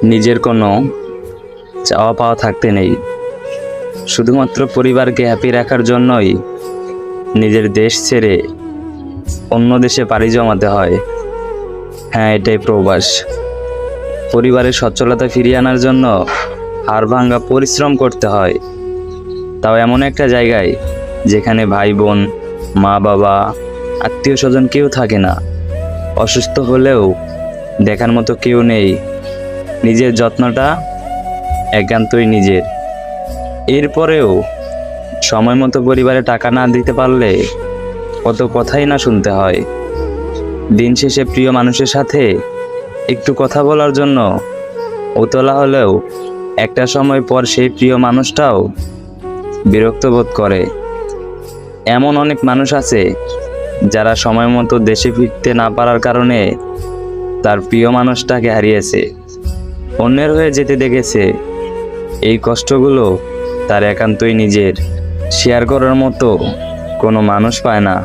নিজের কোনো চাওয়া পাওয়া থাকতে নেই, শুধুমাত্র পরিবারকে হ্যাপি রাখার জন্যই নিজের দেশ ছেড়ে অন্য দেশে পাড়ি জমাতে হয়। হ্যাঁ, এটাই প্রবাস। পরিবারের সচ্ছলতা ফিরিয়ে আনার জন্য হাড়ভাঙ্গা পরিশ্রম করতে হয়, তাও এমন একটা জায়গায় যেখানে ভাই বোন, মা বাবা, আত্মীয় স্বজন কেউ থাকে না। অসুস্থ হলেও দেখার মতো কেউ নেই। নিজের যত্নটা একান্তই নিজের। এরপরেও সময় মতো পরিবারে টাকা না দিতে পারলে কত কথাই না শুনতে হয়। দিন শেষে প্রিয় মানুষের সাথে একটু কথা বলার জন্য উতলা হলেও একটা সময় পর সেই প্রিয় মানুষটাও বিরক্ত বোধ করে। এমন অনেক মানুষ আছে যারা সময় মতো দেশে ফিরতে না পারার কারণে তার প্রিয় মানুষটাকে হারিয়েছে, অন্যের হয়ে যেতে দেখেছে। এই কষ্টগুলো তার একান্তই নিজের, শেয়ার করার মতো কোনো মানুষ পায় না।